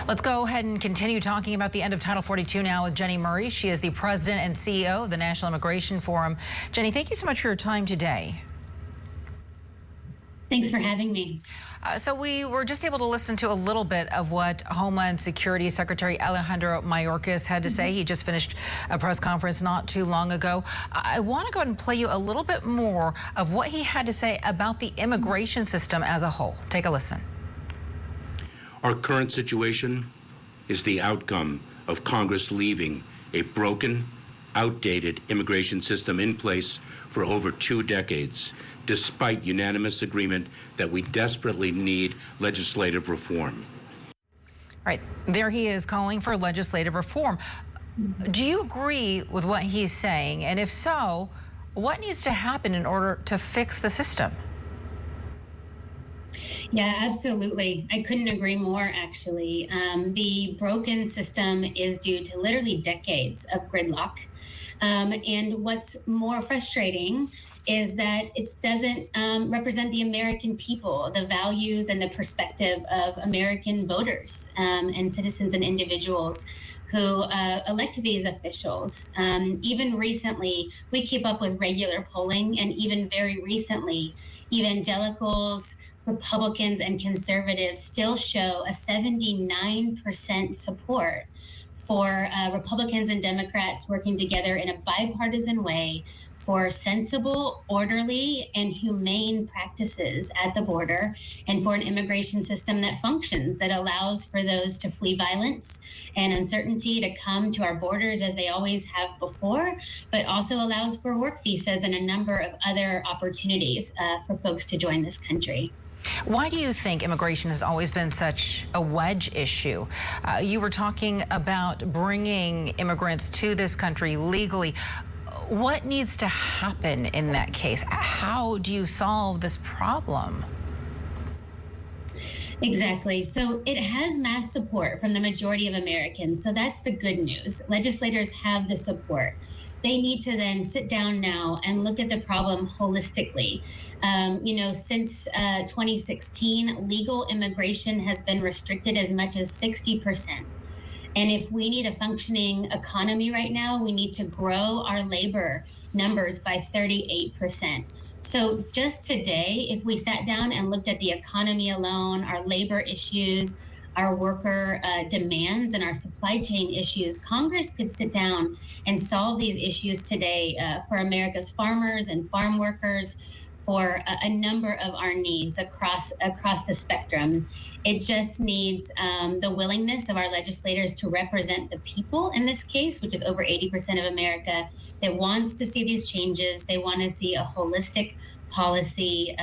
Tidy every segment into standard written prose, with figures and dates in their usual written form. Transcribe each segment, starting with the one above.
Let's go ahead and continue talking about the end of Title 42 now with Jennie Murray. She is the president and CEO of the National Immigration Forum. Jennie, thank you so much for your time today. Thanks for having me. So we were just able to listen to a little bit of what Homeland Security Secretary Alejandro Mayorkas had to say. He just finished a press conference not too long ago. I want to go ahead and play you a little bit more of what he had to say about the immigration system as a whole. Take a listen. Our current situation is the outcome of Congress leaving a broken, outdated immigration system in place for over 2 decades, despite unanimous agreement that we desperately need legislative reform. Right, there he is calling for legislative reform. Do you agree with what he's saying? And if so, what needs to happen in order to fix the system? Yeah, absolutely. I couldn't agree more, actually. The broken system is due to literally decades of gridlock. And what's more frustrating is that it doesn't represent the American people, the values and the perspective of American voters and citizens and individuals who elect these officials. Even recently, we keep up with regular polling, and even very recently, evangelicals, Republicans, and conservatives still show a 79% support for Republicans and Democrats working together in a bipartisan way for sensible, orderly, and humane practices at the border, and for an immigration system that functions, that allows for those to flee violence and uncertainty to come to our borders as they always have before, but also allows for work visas and a number of other opportunities for folks to join this country. Why do you think immigration has always been such a wedge issue? You were talking about bringing immigrants to this country legally. What needs to happen in that case? How do you solve this problem? Exactly. So it has mass support from the majority of Americans. So that's the good news. Legislators have the support. They need to then sit down now and look at the problem holistically. Since 2016, legal immigration has been restricted as much as 60%. And if we need a functioning economy right now, we need to grow our labor numbers by 38%. So just today, if we sat down and looked at the economy alone, our labor issues, our worker demands, and our supply chain issues, Congress could sit down and solve these issues today for America's farmers and farm workers, for a number of our needs across the spectrum. It just needs the willingness of our legislators to represent the people in this case, which is over 80% of America, that wants to see these changes. They want to see a holistic policy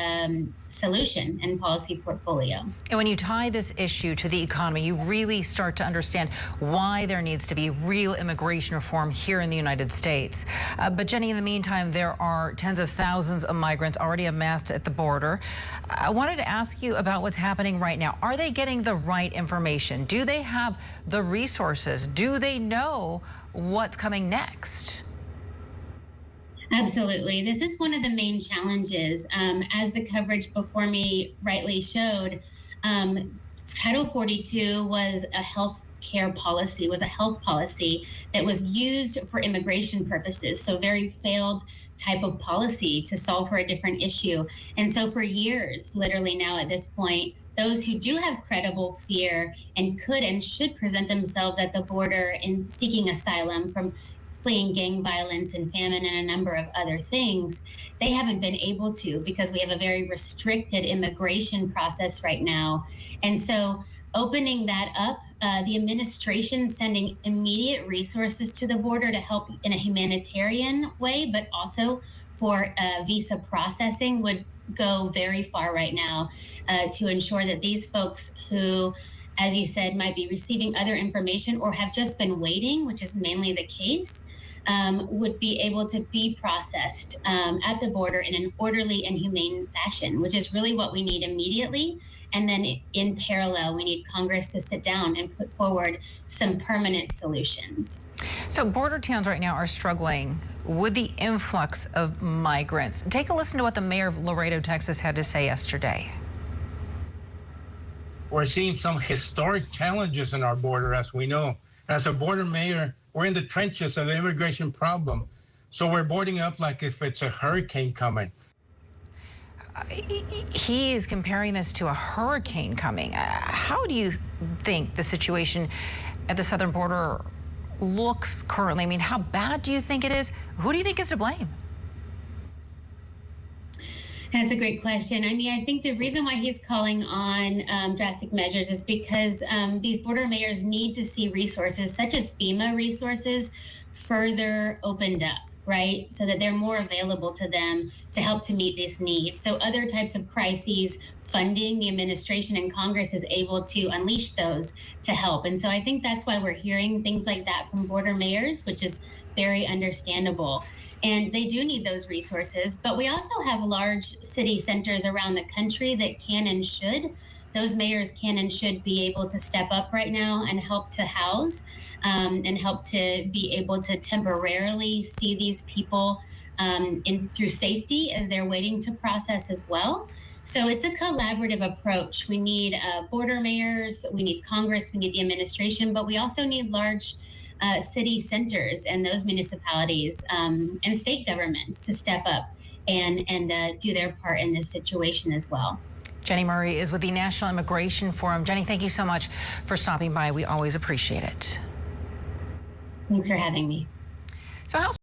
solution and policy portfolio. And when you tie this issue to the economy, you really start to understand why there needs to be real immigration reform here in the United States. But Jennie, in the meantime, there are tens of thousands of migrants already amassed at the border. I wanted to ask you about what's happening right now. Are they getting the right information? Do they have the resources? Do they know what's coming next? Absolutely. This is one of the main challenges. As the coverage before me rightly showed, Title 42 was a health policy that was used for immigration purposes. So very failed type of policy to solve for a different issue. And so for years, literally now at this point, those who do have credible fear and could and should present themselves at the border in seeking asylum from fleeing gang violence and famine and a number of other things, they haven't been able to because we have a very restricted immigration process right now. And so opening that up, the administration sending immediate resources to the border to help in a humanitarian way, but also for visa processing would go very far right now to ensure that these folks who, as you said, might be receiving other information or have just been waiting, which is mainly the case, would be able to be processed at the border in an orderly and humane fashion, which is really what we need immediately. And then in parallel, we need Congress to sit down and put forward some permanent solutions. So border towns right now are struggling with the influx of migrants. Take a listen to what the mayor of Laredo, Texas had to say yesterday. we're seeing some historic challenges in our border, as we know. As a border mayor, we're in the trenches of the immigration problem. So we're boarding up like if it's a hurricane coming. He is comparing this to a hurricane coming. How do you think the situation at the southern border looks currently? I mean, how bad do you think it is? Who do you think is to blame? That's a great question. I mean, I think the reason why he's calling on drastic measures is because these border mayors need to see resources such as FEMA resources further opened up, right? So that they're more available to them to help to meet this need. So other types of crises funding, the administration and Congress is able to unleash those to help. And so I think that's why we're hearing things like that from border mayors, which is very understandable. And they do need those resources, but we also have large city centers around the country that can and should. Those mayors can and should be able to step up right now and help to house and help to be able to temporarily see these people through safety as they're waiting to process as well. So it's a collaborative approach. We need border mayors, we need Congress, we need the administration, but we also need large city centers and those municipalities and state governments to step up and do their part in this situation as well. Jennie Murray is with the National Immigration Forum. Jennie, thank you so much for stopping by. We always appreciate it. Thanks for having me. So how